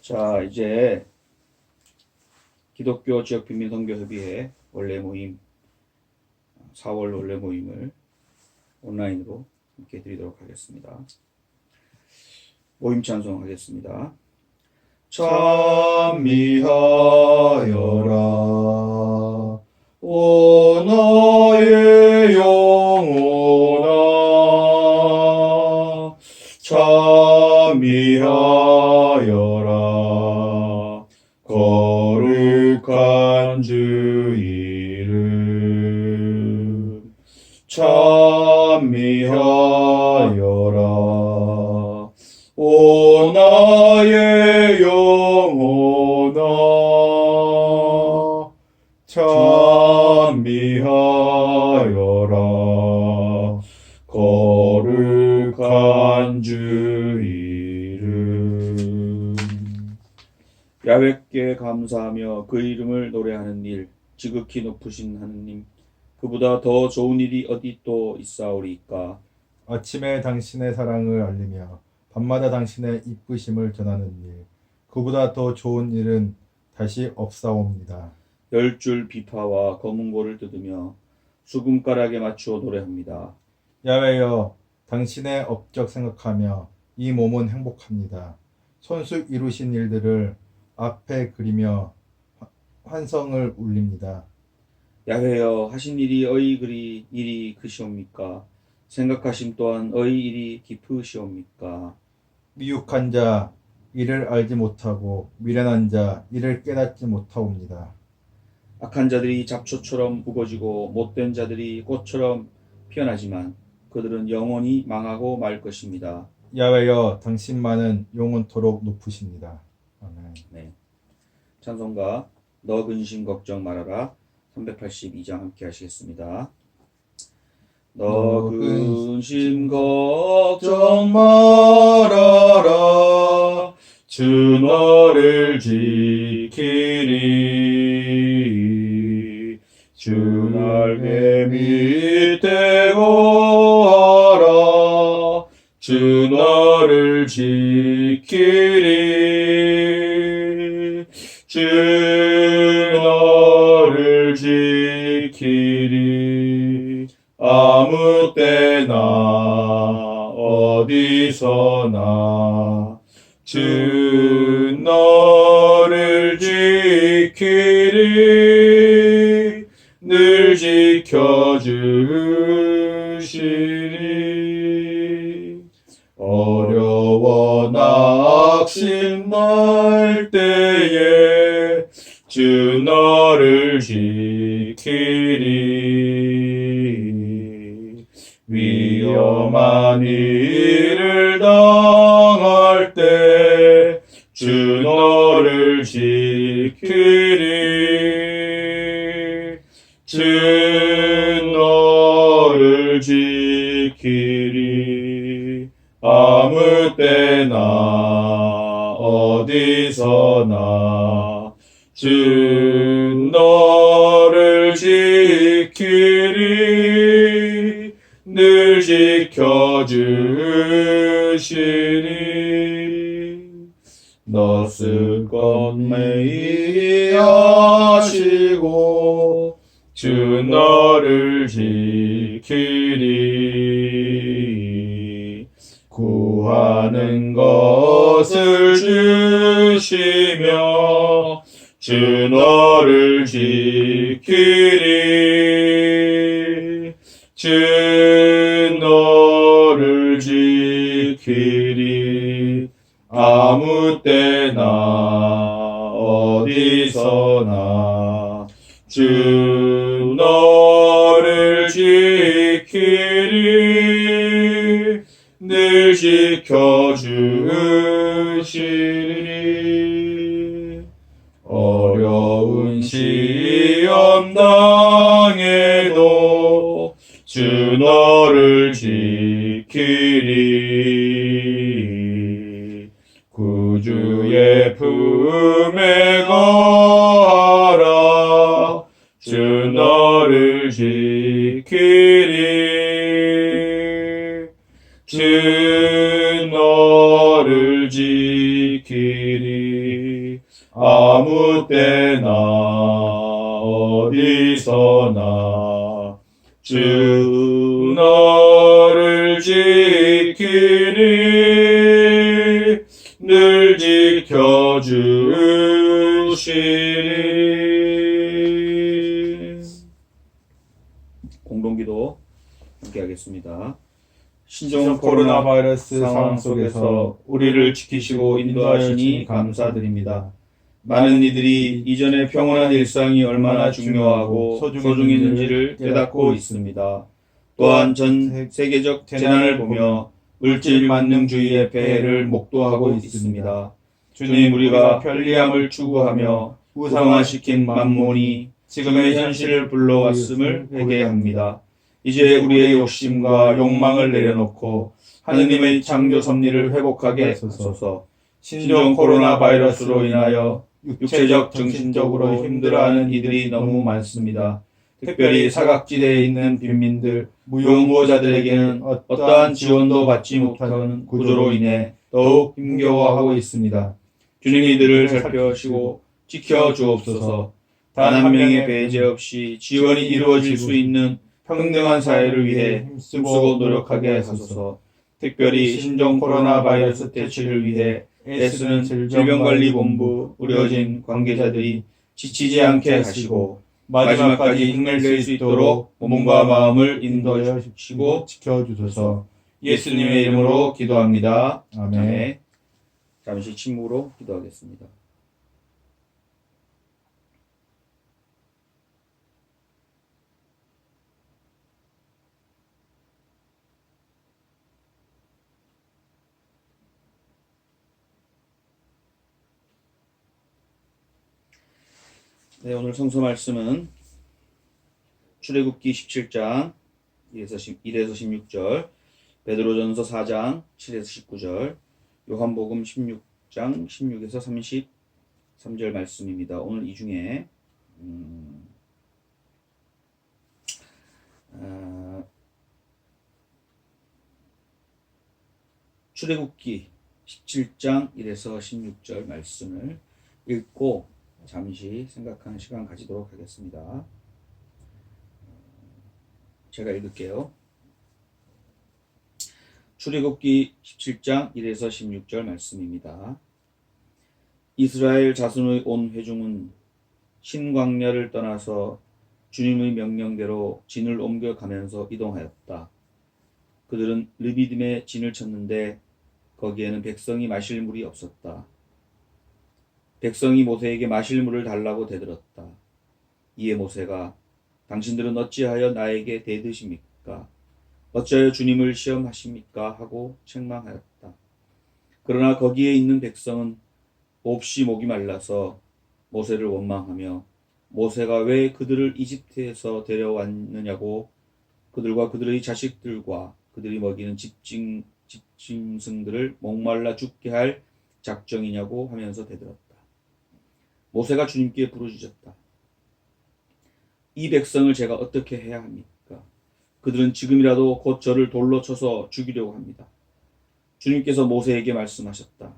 자, 이제 기독교 지역빈민 선교협의회 원래 모임, 4월 원래 모임을 온라인으로 함께 드리도록 하겠습니다. 모임 찬송하겠습니다. 찬미하여라 오 나의 영혼아, 찬미하여라 거룩한 주 이름. 찬미하여라 오 나의 영혼아, 찬미하여라 거룩한 주 이름. 야훼께 감사하며 그 이름을 노래하는 일, 지극히 높으신 하느님, 그보다 더 좋은 일이 어디 또 있사오리까. 아침에 당신의 사랑을 알리며 밤마다 당신의 이쁘심을 전하는 일, 그보다 더 좋은 일은 다시 없사옵니다. 10줄 비파와 검은고를 뜯으며 수금가락에 맞추어 노래합니다. 야훼여, 당신의 업적 생각하며 이 몸은 행복합니다. 손수 이루신 일들을 앞에 그리며 환성을 울립니다. 야훼여, 하신 일이 어이 그리 일이 크시옵니까? 생각하심 또한 어이 일이 깊으시옵니까? 미혹한 자 이를 알지 못하고 미련한 자 이를 깨닫지 못하옵니다. 악한 자들이 잡초처럼 우거지고 못된 자들이 꽃처럼 피어나지만 그들은 영원히 망하고 말 것입니다. 야훼여, 당신만은 영원토록 높으십니다. 아멘. 네. 찬송가 너 근심 걱정 말아라 382장 함께 하시겠습니다. 너 근심 걱정 말아라 주 너를 지키리. 주 날개 밑에 거하라 주 너를 지키리. 주 너를 지키리. 아무 때나 어디서나 주 너를 지키리. 늘 지켜주시리. 어려워 낙심날 때에 주 너를 지키리. 위험한 일을 당할 때 주 너를 지키리. 주 너를 지키리. 아무 때나 어디서나 주 너를 지키리. 늘 지켜주시리. 너스껏 매이하시고 주 너를 지키리. 구하는 것을 주시며 주 너를 지키리. 주 너를 지키리. 아무 때나 어디서나 주 너를 지키리. 늘 지켜주시리. 어려운 시험 당해도 주 너를 지키리. 구주의 품에 거하라 주 너를 지키리. 주 너를 지키리. 아무 때나 어디서나 주 너를 지키니 늘 지켜주시니. 공동기도 함께 하겠습니다. 신종 코로나 바이러스 상황 속에서 우리를 지키시고 인도하시니 감사드립니다. 많은 이들이 이전의 평온한 일상이 얼마나 중요하고 소중했는지를 깨닫고 있습니다. 또한 전 세계적 재난을 보며 물질 만능주의의 폐해를 목도하고 있습니다. 주님, 우리가 편리함을 추구하며 우상화시킨 만몬이 지금의 현실을 불러왔음을 회개합니다. 이제 우리의 욕심과 욕망을 내려놓고 하느님의 창조 섭리를 회복하게 하소서. 신종 코로나 바이러스로 인하여 육체적, 정신적으로 힘들어하는 이들이 너무 많습니다. 특별히 사각지대에 있는 빈민들, 무용무호자들에게는 어떠한 지원도 받지 못하는 구조로 인해 더욱 힘겨워하고 있습니다. 주님이 이들을 살펴시고 지켜주옵소서. 단 한 명의 배제 없이 지원이 이루어질 수 있는 평등한 사회를 위해 힘쓰고 노력하게 하소서. 특별히 신종 코로나 바이러스 퇴치를 위해 애쓰는 질병관리본부 의료진 관계자들이 지치지 않게 하시고 마지막까지 힘낼 수 있도록 몸과 마음을 인도해 주시고 지켜주소서. 예수님의 이름으로 기도합니다. 아멘. 잠시 침묵으로 기도하겠습니다. 네, 오늘 성서 말씀은 출애굽기 17장 1에서 16절, 베드로전서 4장 7에서 19절, 요한복음 16장 16에서 33절 말씀입니다. 오늘 이 중에 출애굽기 17장 1에서 16절 말씀을 읽고 잠시 생각하는 시간 가지도록 하겠습니다. 제가 읽을게요. 출애굽기 17장 1에서 16절 말씀입니다. 이스라엘 자손의 온 회중은 신광야를 떠나서 주님의 명령대로 진을 옮겨가면서 이동하였다. 그들은 르비딤에 진을 쳤는데 거기에는 백성이 마실 물이 없었다. 백성이 모세에게 마실 물을 달라고 대들었다. 이에 모세가 당신들은 어찌하여 나에게 대드십니까? 어찌하여 주님을 시험하십니까? 하고 책망하였다. 그러나 거기에 있는 백성은 몹시 목이 말라서 모세를 원망하며 모세가 왜 그들을 이집트에서 데려왔느냐고 그들과 그들의 자식들과 그들이 먹이는 집짐승들을 목말라 죽게 할 작정이냐고 하면서 대들었다. 모세가 주님께 부르짖었다. 이 백성을 제가 어떻게 해야 합니까? 그들은 지금이라도 곧 저를 돌로 쳐서 죽이려고 합니다. 주님께서 모세에게 말씀하셨다.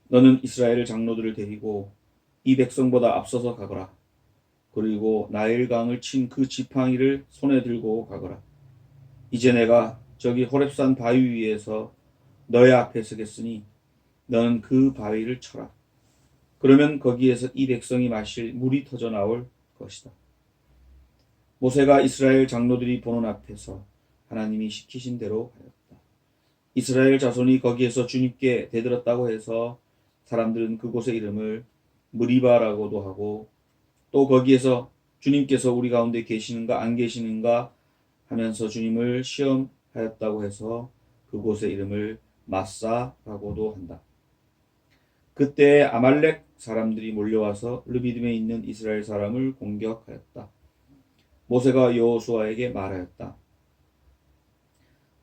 너는 이스라엘 장로들을 데리고 이 백성보다 앞서서 가거라. 그리고 나일강을 친 그 지팡이를 손에 들고 가거라. 이제 내가 저기 호렙산 바위 위에서 너의 앞에 서겠으니 너는 그 바위를 쳐라. 그러면 거기에서 이 백성이 마실 물이 터져 나올 것이다. 모세가 이스라엘 장로들이 보는 앞에서 하나님이 시키신 대로 하였다. 이스라엘 자손이 거기에서 주님께 대들었다고 해서 사람들은 그곳의 이름을 무리바라고도 하고 또 거기에서 주님께서 우리 가운데 계시는가 안 계시는가 하면서 주님을 시험하였다고 해서 그곳의 이름을 마사라고도 한다. 그때 아말렉 사람들이 몰려와서 르비딤에 있는 이스라엘 사람을 공격하였다. 모세가 여호수아에게 말하였다.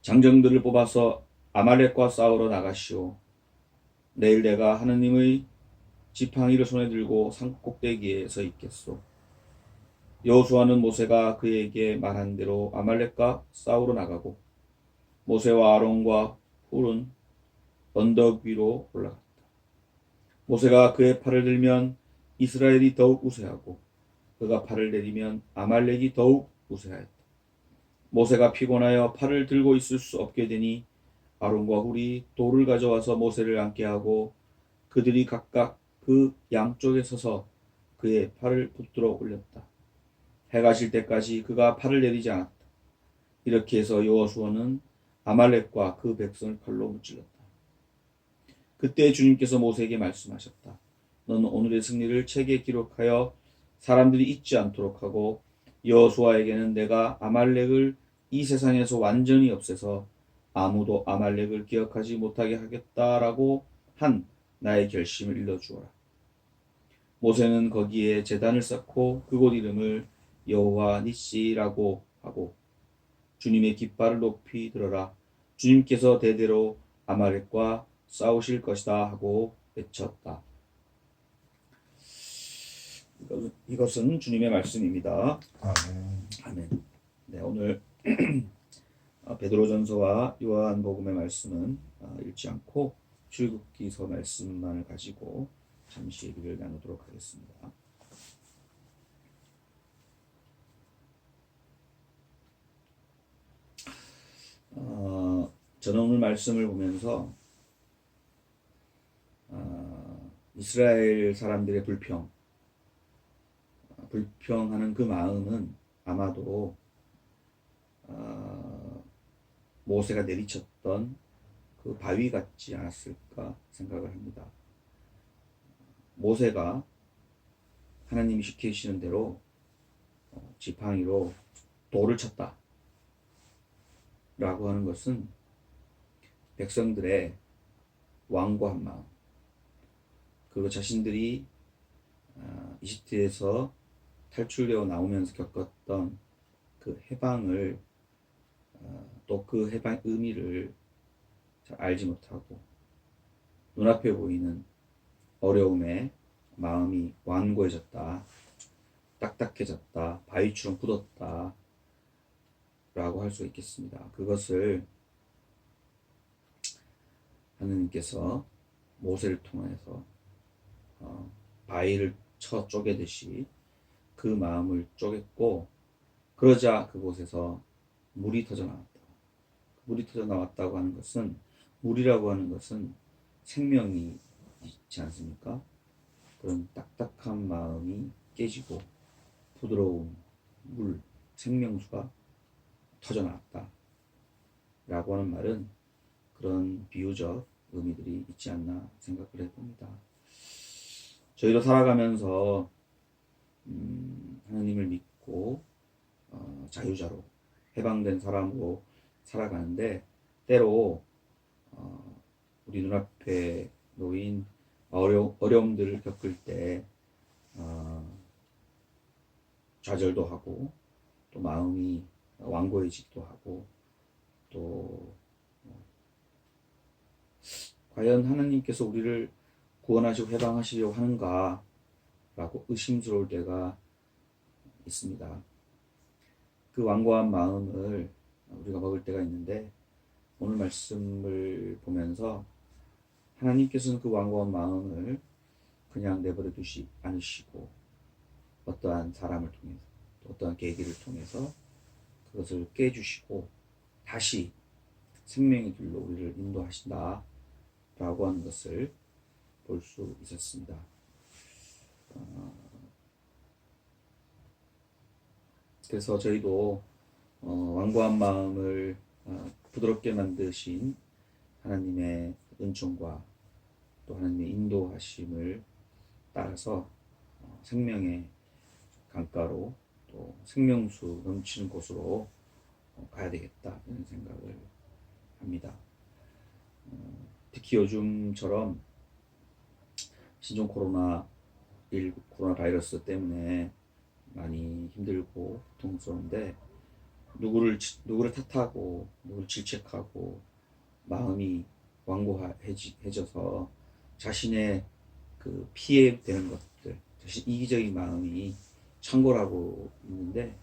장정들을 뽑아서 아말렉과 싸우러 나가시오. 내일 내가 하느님의 지팡이를 손에 들고 산 꼭대기에 서 있겠소. 여호수아는 모세가 그에게 말한 대로 아말렉과 싸우러 나가고 모세와 아론과 훌은 언덕 위로 올라갔다. 모세가 그의 팔을 들면 이스라엘이 더욱 우세하고 그가 팔을 내리면 아말렉이 더욱 우세하였다. 모세가 피곤하여 팔을 들고 있을 수 없게 되니 아론과 훌이 돌을 가져와서 모세를 앉게 하고 그들이 각각 그 양쪽에 서서 그의 팔을 붙들어 올렸다. 해가 질 때까지 그가 팔을 내리지 않았다. 이렇게 해서 여호수아는 아말렉과 그 백성을 칼로 무찔렀다. 그때 주님께서 모세에게 말씀하셨다. 너는 오늘의 승리를 책에 기록하여 사람들이 잊지 않도록 하고 여호수아에게는 내가 아말렉을 이 세상에서 완전히 없애서 아무도 아말렉을 기억하지 못하게 하겠다라고 한 나의 결심을 일러주어라. 모세는 거기에 제단을 쌓고 그곳 이름을 여호와 니시라고 하고 주님의 깃발을 높이 들어라. 주님께서 대대로 아말렉과 싸우실 것이다 하고 외쳤다. 이것은 주님의 말씀입니다. 아멘. 아멘. 네, 오늘 베드로전서와 요한복음의 말씀은 읽지 않고 출애굽기서 말씀만을 가지고 잠시 얘기를 나누도록 하겠습니다. 저는 오늘 말씀을 보면서 이스라엘 사람들의 불평하는 그 마음은 아마도 모세가 내리쳤던 그 바위 같지 않았을까 생각을 합니다. 모세가 하나님이 시키시는 대로 지팡이로 돌을 쳤다 라고 하는 것은 백성들의 완고한 마음, 그리고 자신들이 이집트에서 탈출되어 나오면서 겪었던 그 해방을 또 그 해방의 의미를 잘 알지 못하고 눈앞에 보이는 어려움에 마음이 완고해졌다, 딱딱해졌다, 바위처럼 굳었다 라고 할 수 있겠습니다. 그것을 하느님께서 모세를 통해서 바위를 쳐 쪼개듯이 그 마음을 쪼갰고, 그러자 그곳에서 물이 터져 나왔다. 물이 터져 나왔다고 하는 것은, 물이라고 하는 것은 생명이 있지 않습니까? 그런 딱딱한 마음이 깨지고 부드러운 물, 생명수가 터져 나왔다 라고 하는 말은 그런 비유적 의미들이 있지 않나 생각을 해봅니다. 저희도 살아가면서 하나님을 믿고 자유자로 해방된 사람으로 살아가는데, 때로 우리 눈앞에 놓인 어려움들을 겪을 때 좌절도 하고 또 마음이 완고해지기도 하고, 또 과연 하나님께서 우리를 구원하시고 해방하시려고 하는가 라고 의심스러울 때가 있습니다. 그 완고한 마음을 우리가 먹을 때가 있는데, 오늘 말씀을 보면서 하나님께서는 그 완고한 마음을 그냥 내버려 두지 않으시고 어떠한 사람을 통해서, 어떠한 계기를 통해서 그것을 깨주시고 다시 생명의 길로 우리를 인도하신다 라고 하는 것을 볼 수 있었습니다. 그래서 저희도 완고한 마음을 부드럽게 만드신 하나님의 은총과 또 하나님의 인도하심을 따라서 생명의 강가로, 또 생명수 넘치는 곳으로 가야 되겠다 이런 생각을 합니다. 특히 요즘처럼 신종 코로나19 코로나 바이러스 때문에 많이 힘들고 고통스러운데, 누구를 탓하고 누구를 질책하고 마음이 완고해져서 자신의 그 피해되는 것들, 자신 이기적인 마음이 창궐하고 있는데,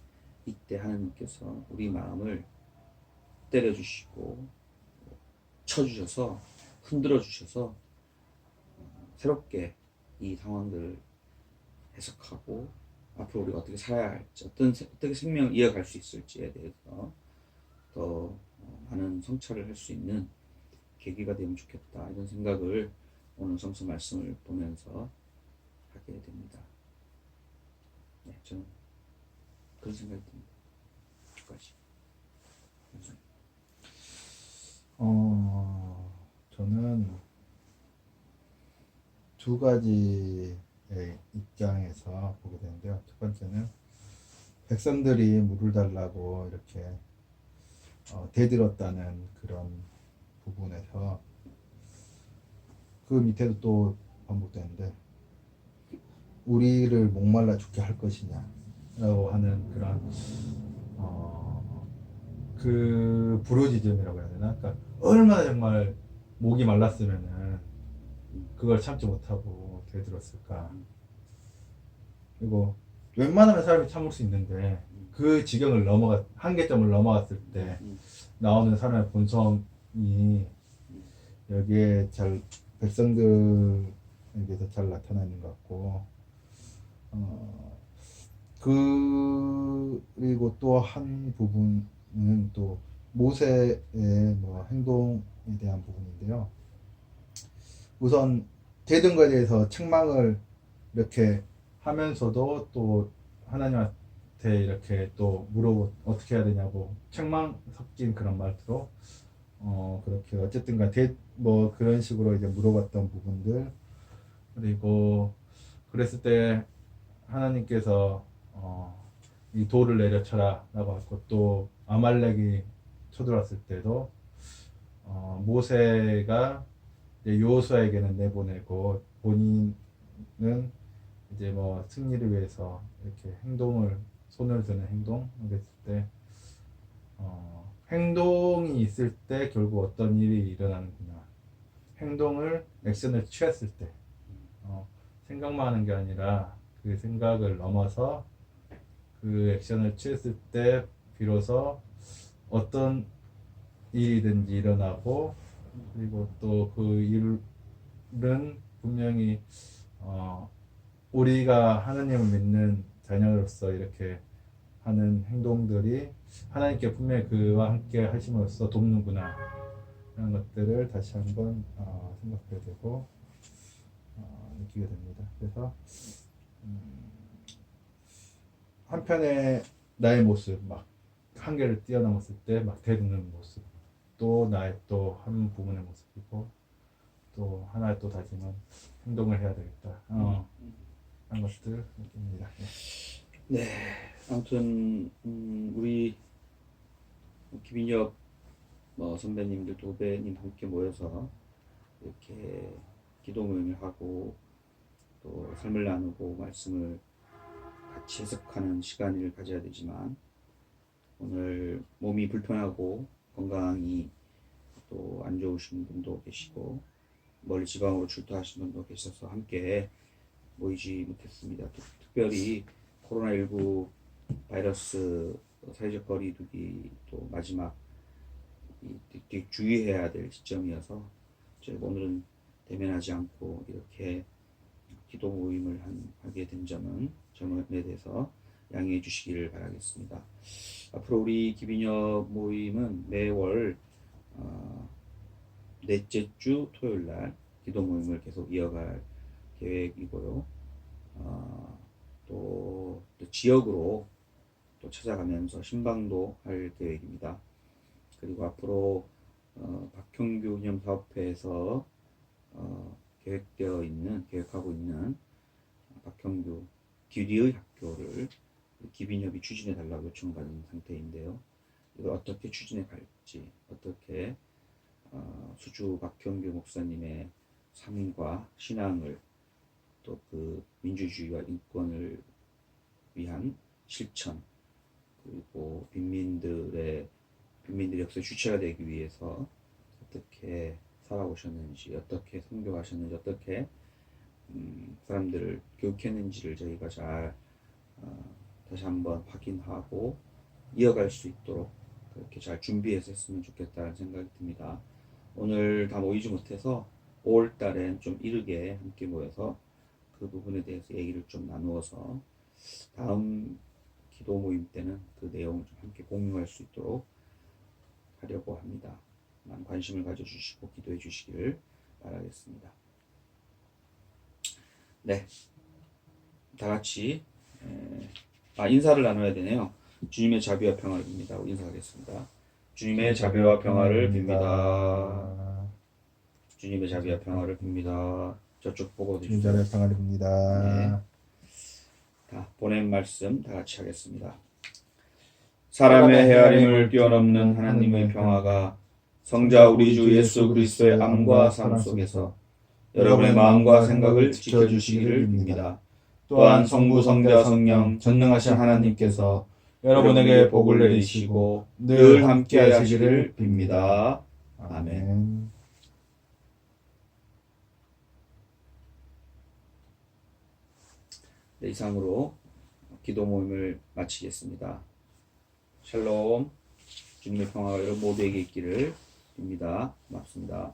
이때 하나님께서 우리 마음을 때려주시고 쳐주셔서 흔들어 주셔서 새롭게 이 상황들을 해석하고 앞으로 우리가 어떻게 살아야 할지, 어떻게 생명을 이어갈 수 있을지에 대해서 더 많은 성찰을 할 수 있는 계기가 되면 좋겠다, 이런 생각을 오늘 성서 말씀을 보면서 하게 됩니다. 네, 저는 그런 생각이 듭니다. 여기까지. 저는 두 가지의 입장에서 보게 되는데요. 첫 번째는 백성들이 물을 달라고 이렇게 대들었다는 그런 부분에서 그 밑에도 또 반복되는데, 우리를 목말라 죽게 할 것이냐라고 하는 그런 그 부르짖음이라고 해야 되나? 그러니까 얼마나 정말 목이 말랐으면은 그걸 참지 못하고 대들었을까. 그리고 웬만하면 사람이 참을 수 있는데 그 지경을 한계점을 넘어갔을 때 나오는 사람의 본성이 여기에 잘 백성들에게서 잘 나타나 있는 것 같고, 그리고 또 한 부분은 또 모세의 뭐 행동에 대한 부분인데요. 우선 대든 거에 대해서 책망을 이렇게 하면서도 또 하나님한테 이렇게 또 물어보 어떻게 해야 되냐고 책망 섞인 그런 말투로 그렇게 어쨌든 뭐 그런 식으로 이제 물어봤던 부분들, 그리고 그랬을 때 하나님께서 이 돌을 내려쳐라 라고 하고, 또 아말렉이 쳐들어왔을 때도 모세가 여호수아에게는 내보내고 본인은 이제 뭐 승리를 위해서 이렇게 손을 드는 행동 그랬을 때 행동이 있을 때 결국 어떤 일이 일어나는구나. 액션을 취했을 때 생각만 하는 게 아니라 그 생각을 넘어서 그 액션을 취했을 때 비로소 어떤 일이든지 일어나고, 그리고 또 그 일은 분명히 우리가 하나님을 믿는 자녀로서 이렇게 하는 행동들이 하나님께 분명히 그와 함께 하심으로써 돕는구나, 이런 것들을 다시 한번 생각하게 되고 느끼게 됩니다. 그래서 한편에 나의 모습, 막 한계를 뛰어넘었을 때 막 대드는 모습, 또 나의 또 한 부분의 모습이고, 또 하나의 또 다짐은 행동을 해야 되겠다, 하는 것들 느낍니다. 네, 아무튼 우리 김인혁 선배님들, 도배님 함께 모여서 이렇게 기도 모임을 하고 또 삶을 나누고 말씀을 같이 해석하는 시간을 가져야 되지만, 오늘 몸이 불편하고 건강이 또 안 좋으신 분도 계시고 멀리 지방으로 출두하신 분도 계셔서 함께 모이지 못했습니다. 특별히 코로나19 바이러스 사회적 거리두기 또 마지막 되게 주의해야 될 시점이어서 저희가 오늘은 대면하지 않고 이렇게 기도 모임을 하게 된 점에 대해서 양해해 주시기를 바라겠습니다. 앞으로 우리 기빈역 모임은 매월 넷째 주 토요일 날 기도 모임을 계속 이어갈 계획이고요. 또 지역으로 또 찾아가면서 신방도 할 계획입니다. 그리고 앞으로 박형규 기념사업회에서 계획하고 있는 박형규 규리의 학교를 기빈협이 추진해 달라고 요청받은 상태인데요. 이걸 어떻게 추진해 갈지, 어떻게 수주 박형규 목사님의 삶과 신앙을, 또 그 민주주의와 인권을 위한 실천, 그리고 빈민들의 역사의 주체가 되기 위해서 어떻게 살아오셨는지, 어떻게 선교하셨는지, 어떻게 사람들을 교육했는지를 저희가 잘 다시 한번 확인하고 이어갈 수 있도록 그렇게 잘 준비해서 했으면 좋겠다는 생각이 듭니다. 오늘 다 모이지 못해서 5월 달엔 좀 이르게 함께 모여서 그 부분에 대해서 얘기를 좀 나누어서 다음 기도 모임 때는 그 내용을 좀 함께 공유할 수 있도록 하려고 합니다. 많은 관심을 가져주시고 기도해 주시기를 바라겠습니다. 네, 다 같이 인사를 나눠야 되네요. 주님의 자비와 평화를 빕니다. 하고 인사하겠습니다. 주님의 자비와 평화를 빕니다. 주님의 자비와 평화를 빕니다. 저쪽 보고 주님 드십시오. 자비와 평화를 빕니다. 네. 다 보낸 말씀 다 같이 하겠습니다. 사람의 헤아림을 뛰어넘는 하나님의 평화가 성자 우리 주 예수 그리스도의 암과 삶 속에서 여러분의 마음과 생각을 지켜주시기를 빕니다. 또한 성부, 성자, 성령 전능하신 하나님께서 여러분에게 복을 내리시고 늘 함께 하시기를 빕니다. 아멘. 네, 이상으로 기도 모임을 마치겠습니다. 샬롬, 주님의 평화가 여러분 모두에게 있기를 빕니다. 고맙습니다.